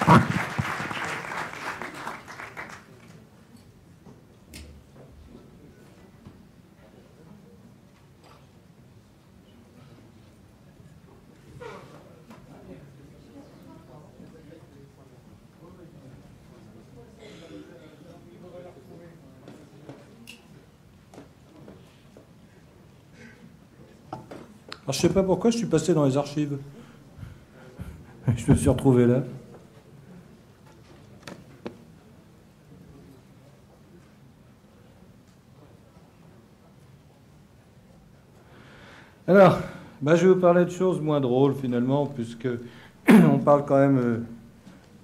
Alors, je ne sais pas pourquoi je suis passé dans les archives. Je me suis retrouvé là. Alors, je vais vous parler de choses moins drôles finalement, puisque on parle quand même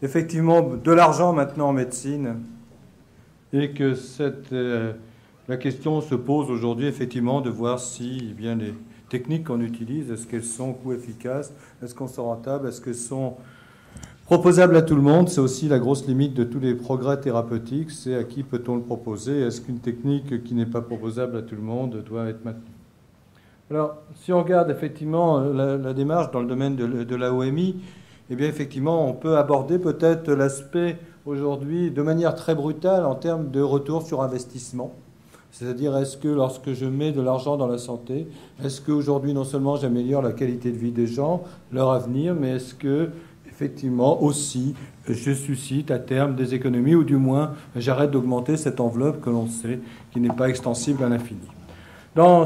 effectivement de l'argent maintenant en médecine, et que la question se pose aujourd'hui effectivement de voir si eh bien, les techniques qu'on utilise, est-ce qu'elles sont coût efficaces, est-ce qu'elles sont rentables, est-ce qu'elles sont proposables à tout le monde. C'est aussi la grosse limite de tous les progrès thérapeutiques, c'est à qui peut-on le proposer, est-ce qu'une technique qui n'est pas proposable à tout le monde doit être maintenue. Alors, si on regarde effectivement la démarche dans le domaine de la OMI, eh bien effectivement on peut aborder peut-être l'aspect aujourd'hui de manière très brutale en termes de retour sur investissement. C'est-à-dire, est-ce que lorsque je mets de l'argent dans la santé, est-ce qu'aujourd'hui, non seulement j'améliore la qualité de vie des gens, leur avenir, mais est-ce que, effectivement, aussi, je suscite à terme des économies, ou du moins, j'arrête d'augmenter cette enveloppe que l'on sait qui n'est pas extensible à l'infini.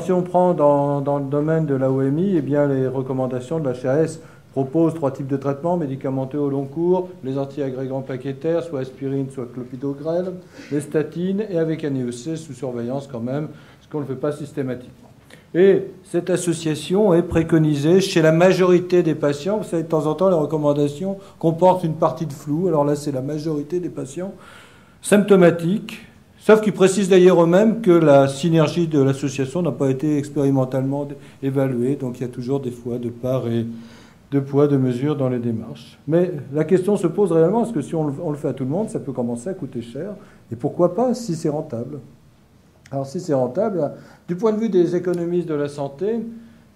Si on prend dans le domaine de la OMI, eh bien, les recommandations de l'HAS proposent 3 types de traitements médicamenteux au long cours, les antiagrégants plaquettaires, soit aspirine, soit clopidogrel, les statines, et avec un EEC sous surveillance quand même, parce qu'on ne le fait pas systématiquement. Et cette association est préconisée chez la majorité des patients. Vous savez, de temps en temps, les recommandations comportent une partie de flou. Alors là, c'est la majorité des patients symptomatiques, sauf qu'ils précisent d'ailleurs eux-mêmes que la synergie de l'association n'a pas été expérimentalement évaluée, donc il y a toujours des fois de part et de poids, de mesure dans les démarches. Mais la question se pose réellement, parce que si on le fait à tout le monde, ça peut commencer à coûter cher. Et pourquoi pas si c'est rentable? Alors si c'est rentable, du point de vue des économistes de la santé,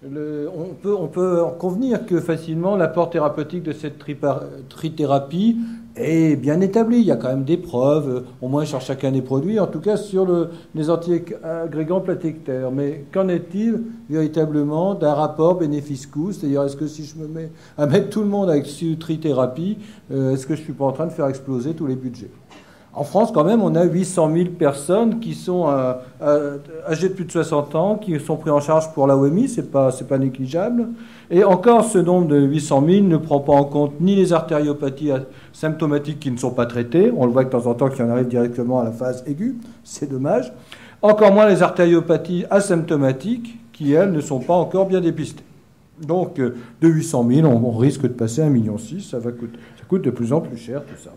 on peut en convenir que facilement l'apport thérapeutique de cette trithérapie est bien établi. Il y a quand même des preuves, au moins sur chacun des produits, en tout cas sur les antiagrégants plaquettaires. Mais qu'en est-il véritablement d'un rapport bénéfice-coût? C'est-à-dire, est-ce que si je me mets à mettre tout le monde avec cette trithérapie, est-ce que je ne suis pas en train de faire exploser tous les budgets? En France, quand même, on a 800 000 personnes qui sont âgées de plus de 60 ans, qui sont prises en charge pour la OMI, c'est pas négligeable. Et encore, ce nombre de 800 000 ne prend pas en compte ni les artériopathies symptomatiques qui ne sont pas traitées, on le voit de temps en temps qu'il en arrive directement à la phase aiguë, c'est dommage. Encore moins les artériopathies asymptomatiques, qui, elles, ne sont pas encore bien dépistées. Donc, de 800 000, on risque de passer à 1,6 million, ça coûte de plus en plus cher, tout ça.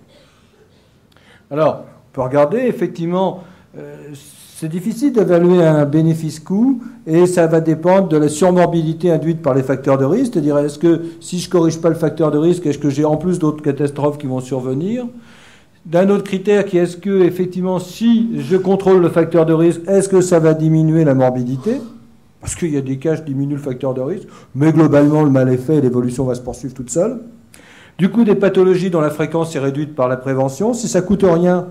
Alors, on peut regarder, effectivement, c'est difficile d'évaluer un bénéfice-coût et ça va dépendre de la surmorbidité induite par les facteurs de risque. C'est-à-dire, est-ce que si je ne corrige pas le facteur de risque, est-ce que j'ai en plus d'autres catastrophes qui vont survenir? D'un autre critère qui est, est-ce que, effectivement, si je contrôle le facteur de risque, est-ce que ça va diminuer la morbidité? Parce qu'il y a des cas, je diminue le facteur de risque, mais globalement, le mal est fait et l'évolution va se poursuivre toute seule. Du coup, des pathologies dont la fréquence est réduite par la prévention, si ça coûte rien,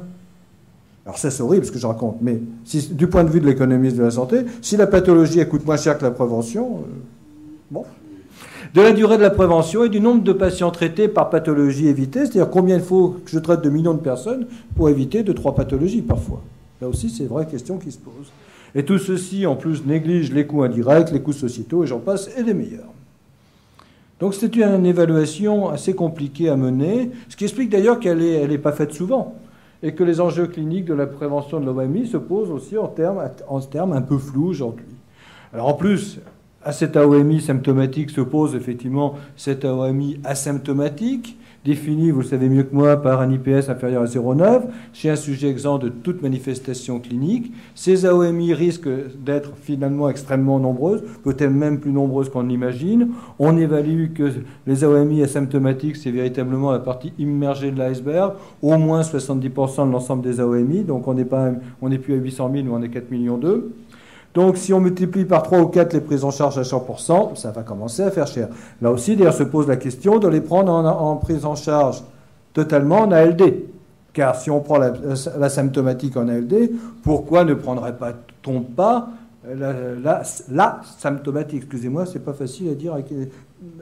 alors ça c'est horrible ce que je raconte, mais si, du point de vue de l'économiste de la santé, si la pathologie elle coûte moins cher que la prévention, bon. De la durée de la prévention et du nombre de patients traités par pathologie évitée, c'est-à-dire combien il faut que je traite de millions de personnes pour éviter 2-3 pathologies parfois. Là aussi, c'est une vraie question qui se pose. Et tout ceci, en plus, néglige les coûts indirects, les coûts sociétaux, et j'en passe, et les meilleurs. Donc c'est une évaluation assez compliquée à mener, ce qui explique d'ailleurs qu'elle n'est pas faite souvent, et que les enjeux cliniques de la prévention de l'OMI se posent aussi en termes un peu flous aujourd'hui. Alors en plus, à cette AOMI symptomatique s'oppose effectivement cette AOMI asymptomatique, définie, vous le savez mieux que moi, par un IPS inférieur à 0,9, chez un sujet exempt de toute manifestation clinique. Ces AOMI risquent d'être finalement extrêmement nombreuses, peut-être même plus nombreuses qu'on l'imagine. On évalue que les AOMI asymptomatiques, c'est véritablement la partie immergée de l'iceberg, au moins 70% de l'ensemble des AOMI, donc on n'est plus à 800 000, mais on est 4,2 millions. Donc, si on multiplie par 3 ou 4 les prises en charge à 100%, ça va commencer à faire cher. Là aussi, d'ailleurs, se pose la question de les prendre en prise en charge totalement en ALD. Car si on prend la symptomatique en ALD, pourquoi ne prendrait-on pas la symptomatique? Excusez-moi, c'est pas facile à dire.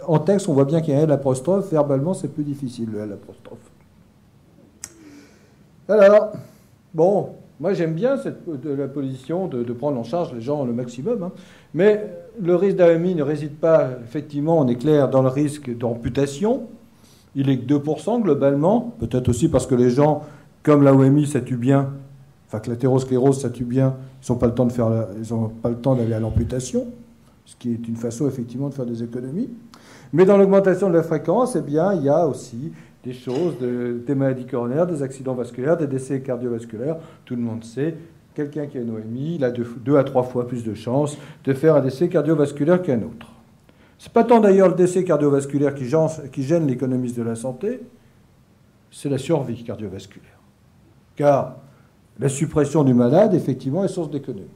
En texte, on voit bien qu'il y a un L apostrophe. Verbalement, c'est plus difficile, le L apostrophe. Alors, bon, moi j'aime bien la position de prendre en charge les gens le maximum, hein, mais le risque d'AMI ne réside pas, effectivement, on est clair, dans le risque d'amputation. Il est que 2% globalement, peut-être aussi parce que les gens, comme la OMI, ça tue bien, enfin que l'athérosclérose, ça tue bien, ils n'ont pas le temps pas le temps d'aller à l'amputation, ce qui est une façon effectivement de faire des économies. Mais dans l'augmentation de la fréquence, eh bien, il y a aussi des choses, des maladies coronaires, des accidents vasculaires, des décès cardiovasculaires. Tout le monde sait, quelqu'un qui a une OMI, il a 2 à 3 fois plus de chances de faire un décès cardiovasculaire qu'un autre. C'est pas tant d'ailleurs le décès cardiovasculaire qui gêne l'économiste de la santé, c'est la survie cardiovasculaire. Car la suppression du malade, effectivement, est source d'économie.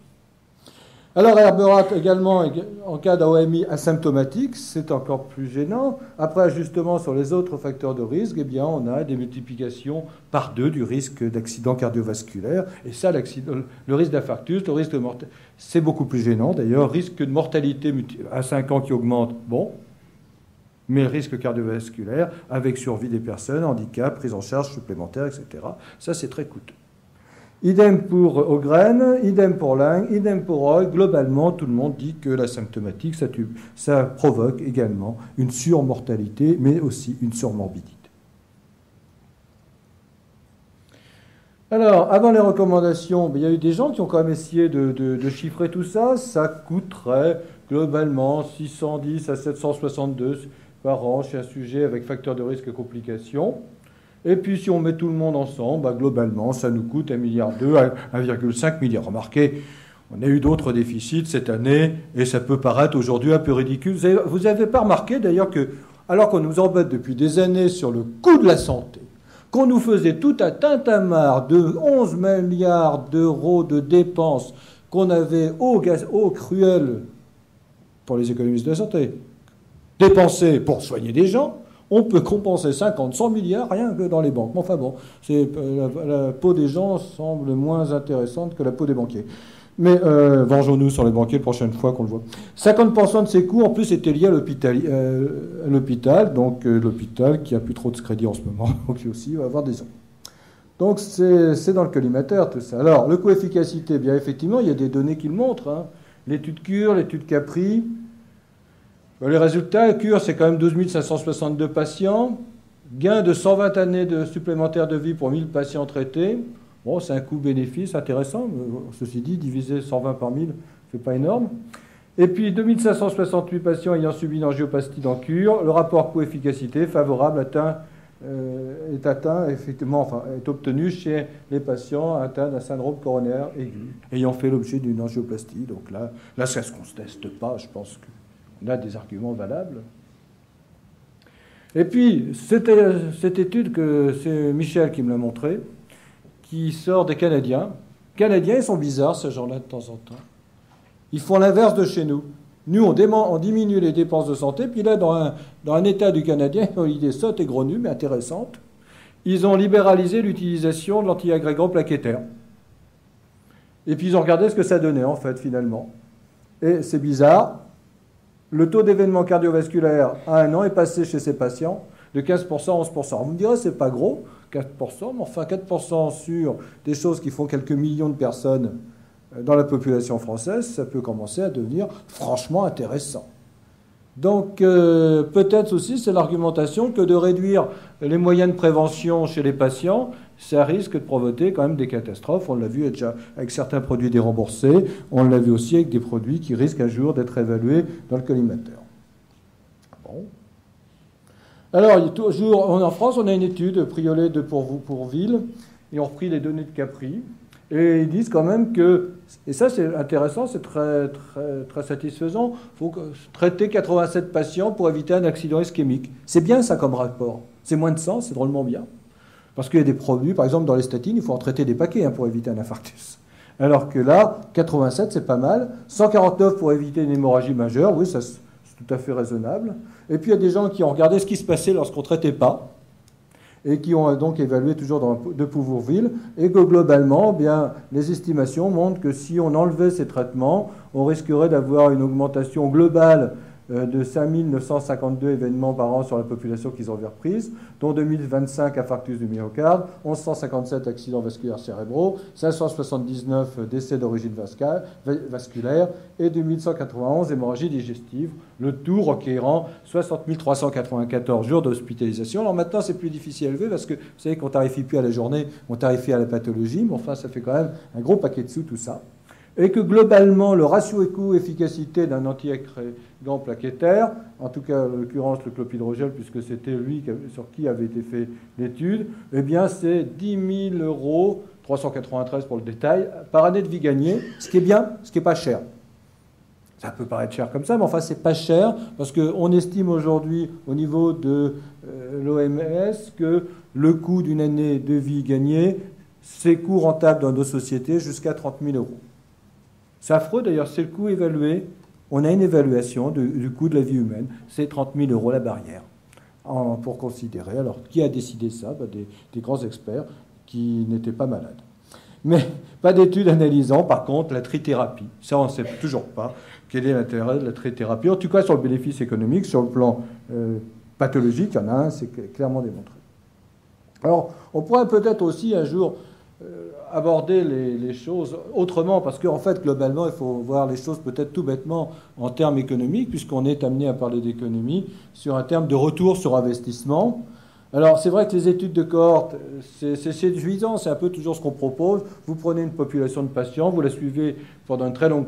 Alors, Herberath également, en cas d'OMI asymptomatique, c'est encore plus gênant. Après ajustement sur les autres facteurs de risque, eh bien, on a des multiplications par 2 du risque d'accident cardiovasculaire. Et ça, le risque d'infarctus, le risque de mortalité, c'est beaucoup plus gênant. D'ailleurs, risque de mortalité à 5 ans qui augmente, bon. Mais le risque cardiovasculaire, avec survie des personnes, handicap, prise en charge supplémentaire, etc., ça, c'est très coûteux. Idem pour Ogren, idem pour Lang, idem pour Roy. Globalement, tout le monde dit que la symptomatique, ça provoque également une surmortalité, mais aussi une surmorbidité. Alors, avant les recommandations, il y a eu des gens qui ont quand même essayé de chiffrer tout ça. Ça coûterait globalement 610 à 762 par an chez un sujet avec facteur de risque et complications. Et puis, si on met tout le monde ensemble, globalement, ça nous coûte 1,2 milliard à 1,5 milliard. Remarquez, on a eu d'autres déficits cette année, et ça peut paraître aujourd'hui un peu ridicule. Vous n'avez pas remarqué, d'ailleurs, que, alors qu'on nous embête depuis des années sur le coût de la santé, qu'on nous faisait tout un tintamarre de 11 milliards d'euros de dépenses qu'on avait au cruel, pour les économistes de la santé, dépensés pour soigner des gens, on peut compenser 50, 100 milliards rien que dans les banques. Mais enfin bon, la peau des gens semble moins intéressante que la peau des banquiers. Mais vengeons-nous sur les banquiers la prochaine fois qu'on le voit. 50% de ces coûts, en plus, étaient liés à l'hôpital. Donc l'hôpital qui a plus trop de crédit en ce moment, donc lui aussi va avoir des ans. Donc c'est dans le collimateur tout ça. Alors le coût efficacité, bien effectivement, il y a des données qui le montrent. Hein. L'étude Cure, l'étude Capri. Les résultats, Cure, c'est quand même 12 562 patients, gain de 120 années supplémentaires de vie pour 1000 patients traités. Bon, c'est un coût-bénéfice intéressant. Ceci dit, diviser 120 par 1000, c'est pas énorme. Et puis 2568 patients ayant subi une angioplastie dans Cure. Le rapport coût-efficacité favorable est obtenu chez les patients atteints d'un syndrome coronaire aigu, ayant fait l'objet d'une angioplastie. Donc là, ça ne se conteste pas, je pense que. On a des arguments valables. Et puis, cette étude, c'est Michel qui me l'a montrée, qui sort des Canadiens. Les Canadiens, ils sont bizarres, ces gens-là, de temps en temps. Ils font l'inverse de chez nous. Nous, on diminue les dépenses de santé, puis là, dans un État du Canadien, ils ont une idée sotte et grenue, mais intéressante. Ils ont libéralisé l'utilisation de l'antiagrégant plaquettaire. Et puis, ils ont regardé ce que ça donnait, en fait, finalement. Et c'est bizarre. Le taux d'événements cardiovasculaires à 1 an est passé chez ces patients de 15% à 11%. Vous me direz, c'est pas gros, 4%, mais enfin 4% sur des choses qui font quelques millions de personnes dans la population française, ça peut commencer à devenir franchement intéressant. Donc peut-être aussi c'est l'argumentation que de réduire les moyens de prévention chez les patients, ça risque de provoquer quand même des catastrophes. On l'a vu déjà avec certains produits déremboursés, on l'a vu aussi avec des produits qui risquent un jour d'être évalués dans le collimateur. Bon. Alors, toujours, en France, on a une étude, Priolet de Pourville, et on repris les données de Capri. Et ils disent quand même que, et ça c'est intéressant, c'est très, très, très satisfaisant, il faut traiter 87 patients pour éviter un accident ischémique. C'est bien ça comme rapport. C'est moins de 100, c'est drôlement bien. Parce qu'il y a des produits, par exemple dans les statines, il faut en traiter des paquets pour éviter un infarctus. Alors que là, 87 c'est pas mal, 149 pour éviter une hémorragie majeure, oui, ça c'est tout à fait raisonnable. Et puis il y a des gens qui ont regardé ce qui se passait lorsqu'on ne traitait pas. et qui ont donc évalué toujours de Pouvourville, et que globalement, eh bien, les estimations montrent que si on enlevait ces traitements, on risquerait d'avoir une augmentation globale de 5 952 événements par an sur la population qu'ils ont reprise, dont 2025 infarctus du myocarde, 1157 accidents vasculaires cérébraux, 579 décès d'origine vasculaire et 2191 hémorragies digestives, le tout requérant 60 394 jours d'hospitalisation. Alors maintenant, c'est plus difficile à élever parce que vous savez qu'on ne tarifie plus à la journée, on tarifie à la pathologie, mais enfin, ça fait quand même un gros paquet de sous tout ça. Et que globalement, le ratio coût-efficacité d'un antiagrégant plaquettaire, en tout cas en l'occurrence le clopidogrel, puisque c'était lui sur qui avait été fait l'étude, eh bien c'est 10 000 €, 393 pour le détail, par année de vie gagnée, ce qui est bien, ce qui n'est pas cher. Ça peut paraître cher comme ça, mais enfin c'est pas cher, parce qu'on estime aujourd'hui au niveau de l'OMS que le coût d'une année de vie gagnée, c'est coût rentable dans nos sociétés jusqu'à 30 000 €. C'est affreux d'ailleurs, c'est le coût évalué. On a une évaluation du coût de la vie humaine. C'est 30 000 € la barrière pour considérer. Alors, qui a décidé ça? Des grands experts qui n'étaient pas malades. Mais pas d'études analysant, par contre, la trithérapie. Ça, on ne sait toujours pas quel est l'intérêt de la trithérapie. En tout cas, sur le bénéfice économique, sur le plan pathologique, il y en a un, c'est clairement démontré. Alors, on pourrait peut-être aussi un jour aborder les choses autrement, parce qu'en fait, globalement, il faut voir les choses peut-être tout bêtement en termes économiques, puisqu'on est amené à parler d'économie sur un terme de retour sur investissement. Alors, c'est vrai que les études de cohorte, c'est séduisant, c'est un peu toujours ce qu'on propose. Vous prenez une population de patients, vous la suivez pendant une très longue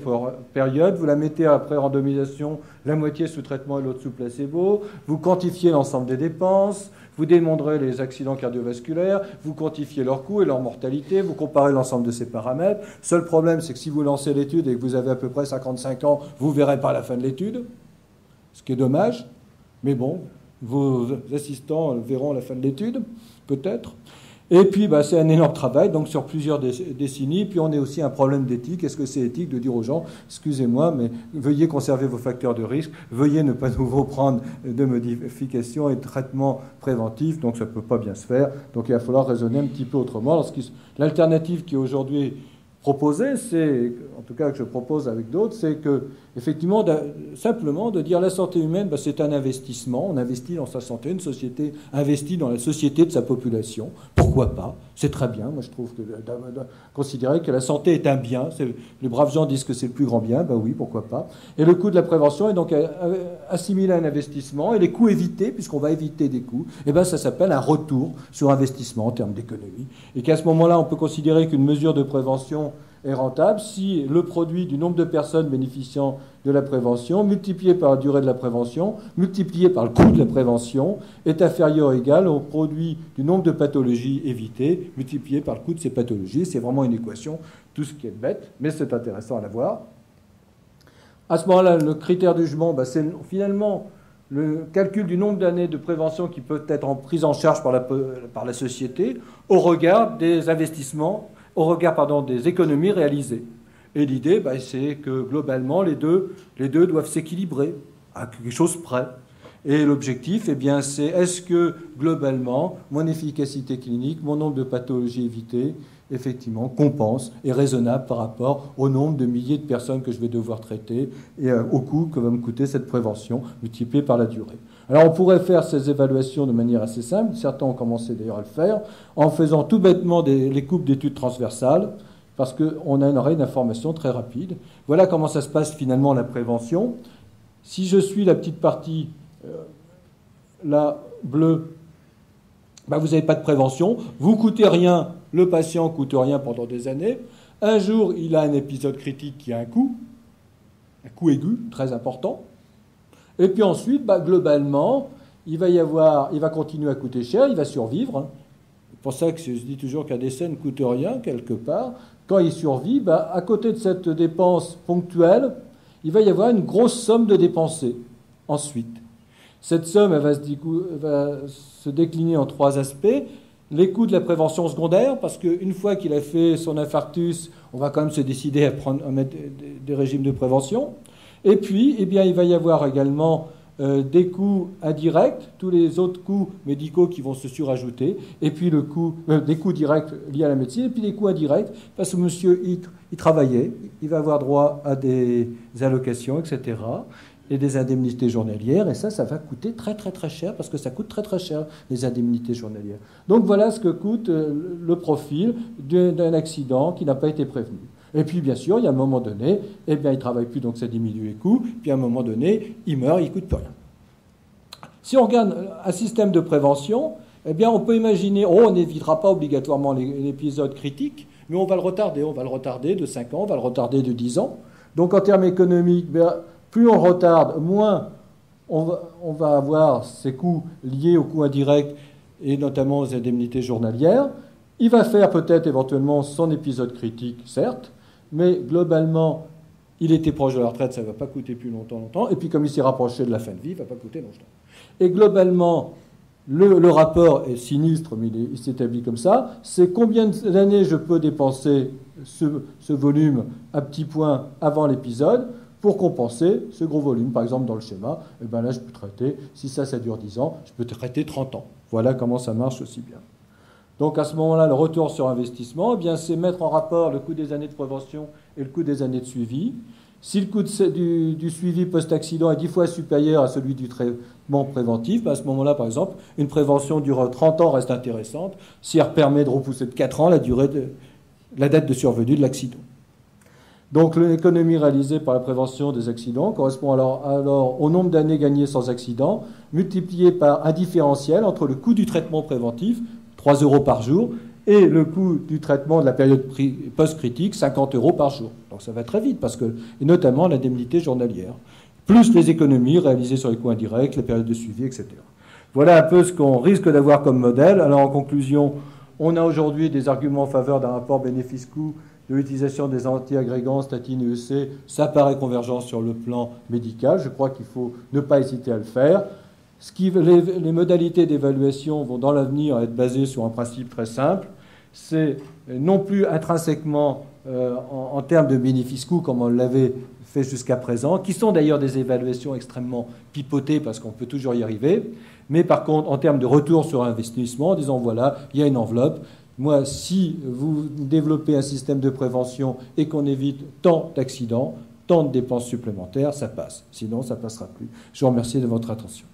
période, vous la mettez après randomisation, la moitié sous traitement et l'autre sous placebo, vous quantifiez l'ensemble des dépenses, vous démontrez les accidents cardiovasculaires, vous quantifiez leur coût et leur mortalité, vous comparez l'ensemble de ces paramètres. Seul problème, c'est que si vous lancez l'étude et que vous avez à peu près 55 ans, vous ne verrez pas la fin de l'étude, ce qui est dommage, mais bon, vos assistants verront la fin de l'étude, peut-être. Et puis, c'est un énorme travail, donc sur plusieurs décennies. Puis, on a aussi un problème d'éthique. Est-ce que c'est éthique de dire aux gens, excusez-moi, mais veuillez conserver vos facteurs de risque, veuillez ne pas nouveau prendre de modifications et de traitements préventifs, donc ça ne peut pas bien se faire. Donc, il va falloir raisonner un petit peu autrement. L'alternative qui est aujourd'hui proposée, c'est, en tout cas que je propose avec d'autres, c'est que, effectivement, simplement de dire la santé humaine, c'est un investissement, on investit dans sa santé, une société investit dans la société de sa population. Pourquoi pas? C'est très bien. Moi, je trouve que considérer que la santé est un bien, les braves gens disent que c'est le plus grand bien, oui, pourquoi pas. Et le coût de la prévention est donc assimilé à un investissement, et les coûts évités, puisqu'on va éviter des coûts, ça s'appelle un retour sur investissement en termes d'économie. Et qu'à ce moment-là, on peut considérer qu'une mesure de prévention est rentable si le produit du nombre de personnes bénéficiant de la prévention, multiplié par la durée de la prévention, multiplié par le coût de la prévention, est inférieur ou égal au produit du nombre de pathologies évitées, multiplié par le coût de ces pathologies. C'est vraiment une équation, tout ce qui est bête, mais c'est intéressant à la voir. À ce moment-là, le critère du jugement, c'est finalement le calcul du nombre d'années de prévention qui peut être prise en charge par la société au regard des investissements, au regard des économies réalisées. Et l'idée, c'est que globalement, les deux doivent s'équilibrer à quelque chose près. Et l'objectif, c'est est-ce que globalement, mon efficacité clinique, mon nombre de pathologies évitées, effectivement, compense, est raisonnable par rapport au nombre de milliers de personnes que je vais devoir traiter et au coût que va me coûter cette prévention, multiplié par la durée. Alors on pourrait faire ces évaluations de manière assez simple, certains ont commencé d'ailleurs à le faire, en faisant tout bêtement les coupes d'études transversales, parce qu'on aurait une information très rapide. Voilà comment ça se passe finalement la prévention. Si je suis la petite partie, la bleue, vous n'avez pas de prévention, vous ne coûtez rien, le patient ne coûte rien pendant des années. Un jour, il a un épisode critique qui a un coût aigu, très important. Et puis ensuite, globalement, il va continuer à coûter cher, il va survivre. C'est pour ça que je dis toujours qu'un décès ne coûte rien, quelque part. Quand il survit, à côté de cette dépense ponctuelle, il va y avoir une grosse somme de dépensés ensuite. Cette somme, elle va se décliner en trois aspects. Les coûts de la prévention secondaire, parce qu'une fois qu'il a fait son infarctus, on va quand même se décider à mettre des régimes de prévention. Et puis, il va y avoir également des coûts indirects, tous les autres coûts médicaux qui vont se surajouter, et puis des coûts directs liés à la médecine, et puis des coûts indirects, parce que monsieur, il travaillait, il va avoir droit à des allocations, etc., et des indemnités journalières, et ça va coûter très très très cher, parce que ça coûte très très cher, les indemnités journalières. Donc voilà ce que coûte le profil d'un accident qui n'a pas été prévenu. Et puis bien sûr, il y a un moment donné, eh bien, il ne travaille plus, donc ça diminue les coûts, puis à un moment donné, il meurt, il ne coûte plus rien. Si on regarde un système de prévention, eh bien, on peut imaginer, on n'évitera pas obligatoirement l'épisode critique, mais on va le retarder de 5 ans, on va le retarder de 10 ans. Donc en termes économiques, plus on retarde, moins on va avoir ces coûts liés aux coûts indirects et notamment aux indemnités journalières. Il va faire peut-être éventuellement son épisode critique, certes, mais globalement, il était proche de la retraite, ça ne va pas coûter plus longtemps. Et puis comme il s'est rapproché de la fin de vie, il ne va pas coûter longtemps. Et globalement, le rapport est sinistre, mais il s'établit comme ça. C'est combien d'années je peux dépenser ce volume à petits points avant l'épisode pour compenser ce gros volume. Par exemple, dans le schéma, eh ben là, je peux traiter, si ça dure 10 ans, je peux traiter 30 ans. Voilà comment ça marche aussi bien. Donc à ce moment-là, le retour sur investissement, eh bien, c'est mettre en rapport le coût des années de prévention et le coût des années de suivi. Si le coût du suivi post-accident est 10 fois supérieur à celui du traitement préventif, ben à ce moment-là, par exemple, une prévention durant 30 ans reste intéressante si elle permet de repousser de 4 ans la date de survenue de l'accident. Donc l'économie réalisée par la prévention des accidents correspond alors au nombre d'années gagnées sans accident, multiplié par un différentiel entre le coût du traitement préventif, 3 € par jour, et le coût du traitement de la période post-critique, 50 € par jour. Donc ça va très vite, et notamment l'indemnité journalière, plus les économies réalisées sur les coûts indirects, les périodes de suivi, etc. Voilà un peu ce qu'on risque d'avoir comme modèle. Alors en conclusion, on a aujourd'hui des arguments en faveur d'un rapport bénéfice-coût de l'utilisation des anti-agrégants, statine et EC. Ça paraît convergent sur le plan médical. Je crois qu'il faut ne pas hésiter à le faire. Les modalités d'évaluation vont dans l'avenir être basées sur un principe très simple. C'est non plus intrinsèquement en termes de bénéfice-coût comme on l'avait fait jusqu'à présent, qui sont d'ailleurs des évaluations extrêmement pipotées parce qu'on peut toujours y arriver, mais par contre en termes de retour sur investissement, en disant voilà, il y a une enveloppe. Moi, si vous développez un système de prévention et qu'on évite tant d'accidents, tant de dépenses supplémentaires, ça passe. Sinon, ça ne passera plus. Je vous remercie de votre attention.